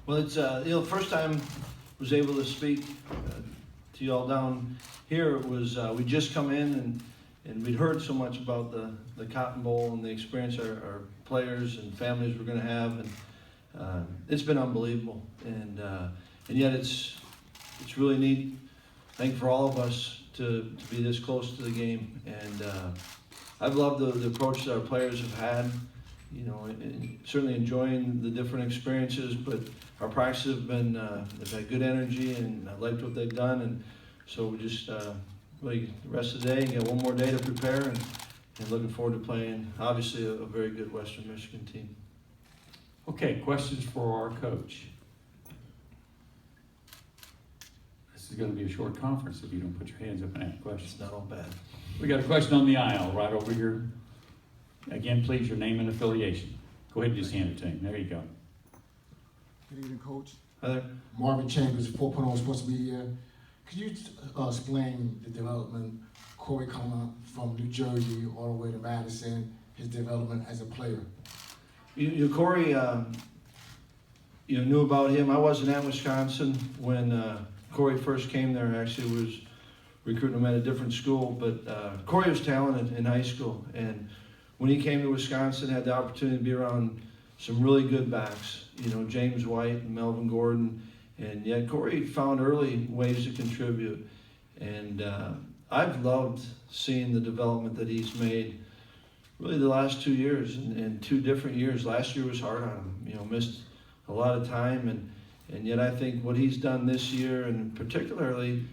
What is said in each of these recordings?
Well, it's the first time I was able to speak to you all down here. It was we just come in and we'd heard so much about the Cotton Bowl and the experience our players and families were going to have, and it's been unbelievable. And yet it's really neat. I think for all of us to be this close to the game, and I've loved the approach that our players have had. And certainly enjoying the different experiences, but our practices have been they've had good energy, and I liked what they've done, and so we just really the rest of the day, got one more day to prepare, and looking forward to playing obviously a very good Western Michigan team. Okay, questions for our coach. This is going to be a short conference if you don't put your hands up and ask questions. It's not all bad. We got a question on the aisle right over here. Again, please, your name and affiliation. Go ahead and just hand it to him. There you go. Good evening, Coach. Hi there. Marvin Chambers, 4.0 Sports Media. Could you explain the development, Corey Clement from New Jersey all the way to Madison, his development as a player? Corey, knew about him. I wasn't at Wisconsin when Corey first came there. I actually was recruiting him at a different school, but Corey was talented in high school, and when he came to Wisconsin, had the opportunity to be around some really good backs, James White and Melvin Gordon, and yet Corey found early ways to contribute, and I've loved seeing the development that he's made really the last 2 years, and 2 different years. Last year was hard on him, missed a lot of time, and yet I think what he's done this year, and particularly,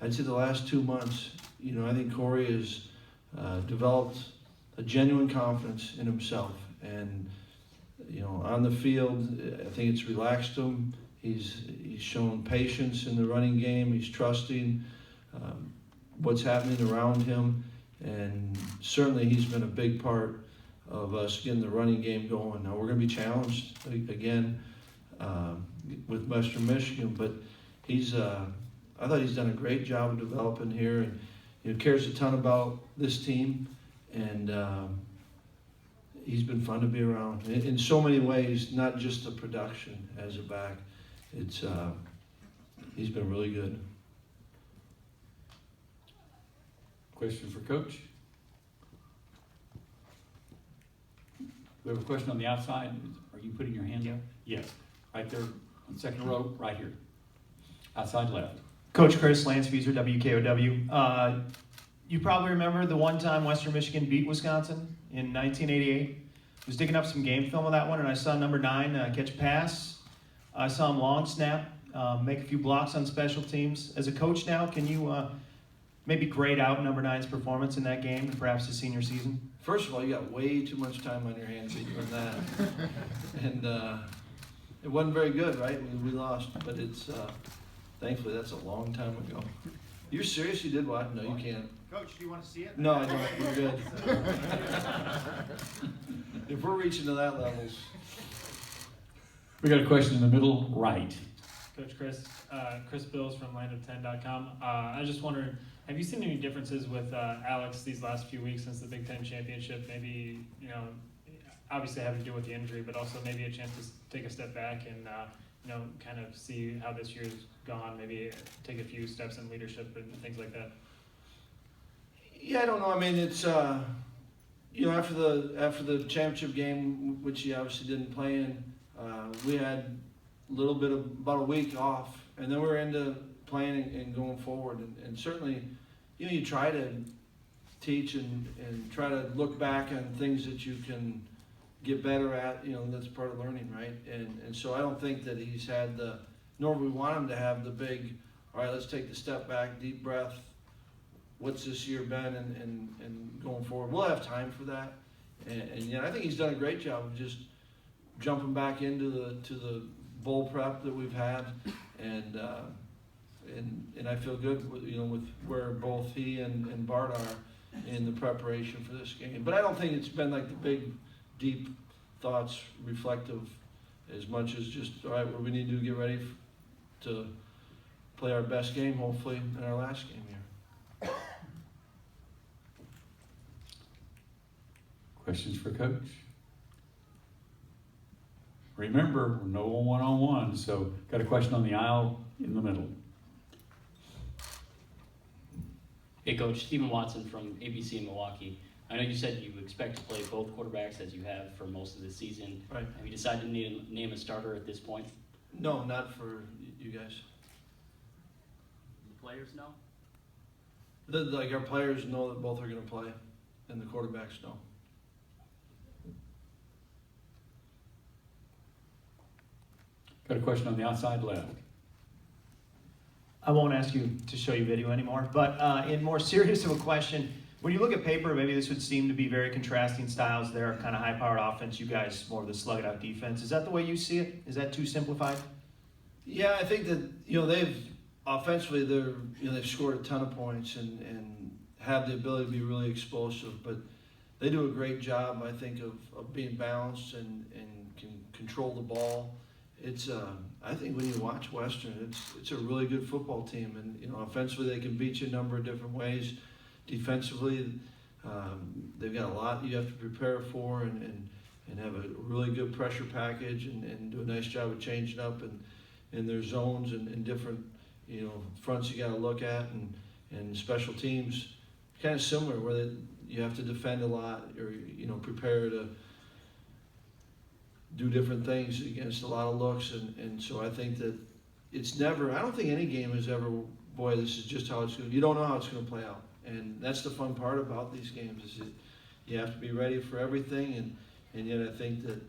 I'd say the last 2 months, I think Corey has developed a genuine confidence in himself, and on the field, I think it's relaxed him. He's shown patience in the running game. He's trusting what's happening around him, and certainly he's been a big part of us getting the running game going. Now we're going to be challenged again with Western Michigan, but I thought he's done a great job of developing here, and cares a ton about this team, and he's been fun to be around in so many ways, not just the production as a back. It's he's been really good. Question for Coach? We have a question on the outside. Are you putting your hands up? Yes. Right there on the second row, right here. Outside left. Coach Chryst, Lance Fieser, WKOW. You probably remember the one time Western Michigan beat Wisconsin in 1988. I was digging up some game film of that one, and I saw number 9 catch a pass. I saw him long snap, make a few blocks on special teams. As a coach now, can you maybe grade out number 9's performance in that game and perhaps his senior season? First of all, you got way too much time on your hands to be doing that. And it wasn't very good, right? We lost, but it's thankfully that's a long time ago. You're serious? You did what? No, you can't. Coach, do you want to see it? No, I don't. We're good. If we're reaching to that level. We got a question in the middle right. Coach Chryst, Chris Bills from Landrum10.com. I just wondered, have you seen any differences with Alex these last few weeks since the Big Ten championship? Maybe, obviously having to do with the injury, but also maybe a chance to take a step back and, kind of see how this year's gone, maybe take a few steps in leadership and things like that. Yeah, I don't know. I mean, it's after the championship game, which he obviously didn't play in, we had a little bit of about a week off, and then we were into playing and going forward. And certainly, you try to teach and try to look back on things that you can get better at. That's part of learning, right? And so I don't think that he's had nor we want him to have the big, all right, let's take the step back, deep breath. What's this year been and going forward? We'll have time for that. And I think he's done a great job of just jumping back into the bowl prep that we've had, and I feel good with where both he and Bart are in the preparation for this game. But I don't think it's been like the big, deep thoughts reflective as much as just, all right, what we need to do to get ready to play our best game, hopefully, in our last game here. Questions for Coach? Remember, no one-on-one, so got a question on the aisle in the middle. Hey Coach, Stephen Watson from ABC in Milwaukee. I know you said you expect to play both quarterbacks as you have for most of the season. Right. Have you decided to name a starter at this point? No, not for you guys. The players know? Like our players know that both are going to play, and the quarterbacks know. Got a question on the outside left. I won't ask you to show you video anymore, but in more serious of a question, when you look at paper, maybe this would seem to be very contrasting styles there, kind of high-powered offense, you guys more of the slug-it-out defense. Is that the way you see it? Is that too simplified? Yeah, I think that they've offensively they've scored a ton of points and have the ability to be really explosive, but they do a great job, I think, of being balanced and can control the ball. It's I think when you watch Western, it's a really good football team, and offensively they can beat you a number of different ways. Defensively, they've got a lot you have to prepare for and have a really good pressure package and do a nice job of changing up in their zones and different fronts you got to look at and special teams kind of similar where you have to defend a lot or prepare to do different things against a lot of looks and so I think that I don't think any game is ever, boy, this is just how it's going to, you don't know how it's going to play out. And that's the fun part about these games is that you have to be ready for everything and yet I think that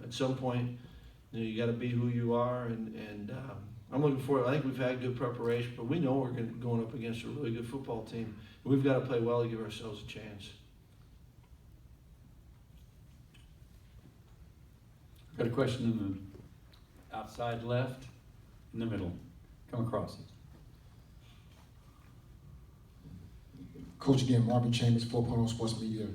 at some point you got to be who you are and I'm looking forward. I think we've had good preparation, but we know we're going up against a really good football team. We've got to play well to give ourselves a chance. Got a question in the outside left, in the middle. Come across it. Coach again, Marvin Chambers, 4.0 Sports Media.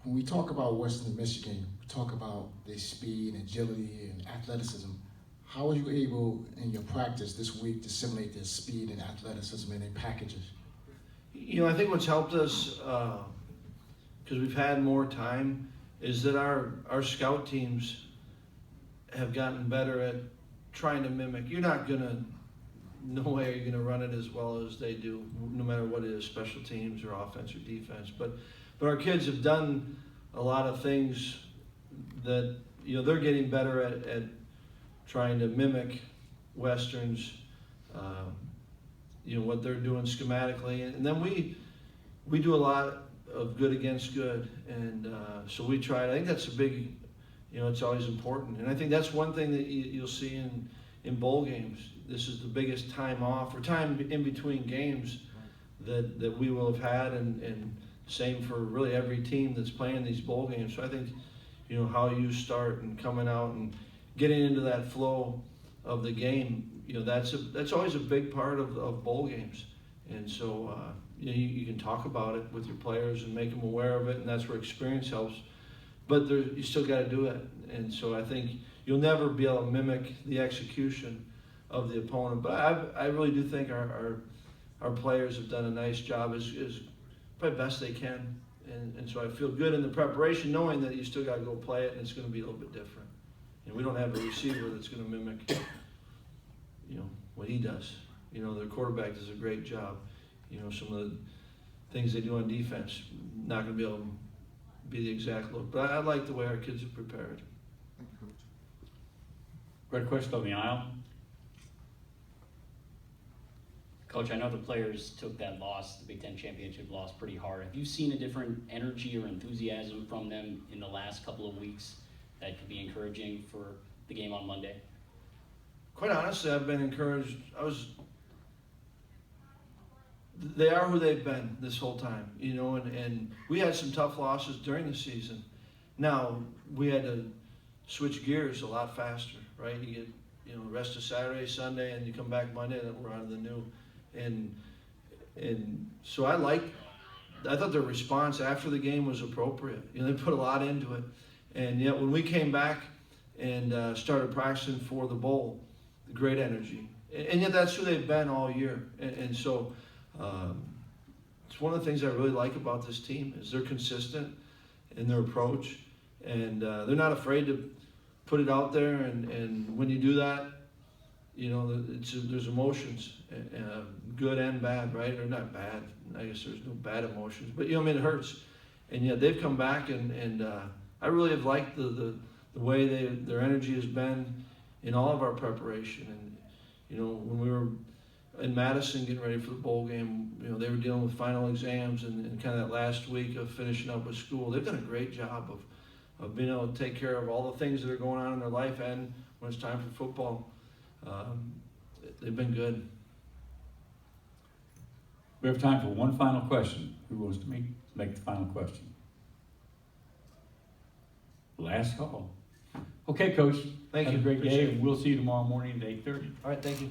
When we talk about Western Michigan, we talk about their speed and agility and athleticism. How are you able, in your practice this week, to simulate their speed and athleticism in their packages? I think what's helped us, because we've had more time, is that our scout teams have gotten better at trying to mimic. No way are you going to run it as well as they do, no matter what it is, special teams or offense or defense. But our kids have done a lot of things that, they're getting better at trying to mimic Westerns, what they're doing schematically. And then we do a lot of good against good. And so we try, I think that's a big, it's always important. And I think that's one thing that you'll see in bowl games. This is the biggest time off or time in between games that we will have had and same for really every team that's playing these bowl games. So I think, how you start and coming out and getting into that flow of the game, that's always a big part of bowl games. And so, you can talk about it with your players and make them aware of it, and that's where experience helps. But you still got to do it. And so I think you'll never be able to mimic the execution of the opponent. But I really do think our players have done a nice job as probably best they can. And so I feel good in the preparation, knowing that you still got to go play it, and it's going to be a little bit different. And we don't have a receiver that's going to mimic, what he does. Their quarterback does a great job. Some of the things they do on defense, not going to be able to be the exact look. But I like the way our kids are prepared. Got a question on the aisle. Coach, I know the players took that loss, the Big Ten championship loss, pretty hard. Have you seen a different energy or enthusiasm from them in the last couple of weeks that could be encouraging for the game on Monday? Quite honestly, I've been encouraged. They are who they've been this whole time, and we had some tough losses during the season. Now, we had to switch gears a lot faster, right? You get, rest of Saturday, Sunday, and you come back Monday, and we're on to the new. And so I thought their response after the game was appropriate. They put a lot into it. And yet when we came back and started practicing for the bowl, great energy. And yet that's who they've been all year. And so it's one of the things I really like about this team is they're consistent in their approach. And they're not afraid to put it out there, and when you do that, you know, there's emotions, good and bad, right? Or not bad. I guess there's no bad emotions, but you know, I mean, it hurts. And yet they've come back, and I really have liked the way their energy has been in all of our preparation. And you know, when we were in Madison getting ready for the bowl game, you know, they were dealing with final exams and kind of that last week of finishing up with school. They've done a great job of being able to take care of all the things that are going on in their life, and when it's time for football, they've been good. We have time for one final question. Who wants to make the final question? Last call. Okay, Coach. Thank Have you. a great Appreciate day, and we'll see you tomorrow morning at 8:30. All right, thank you.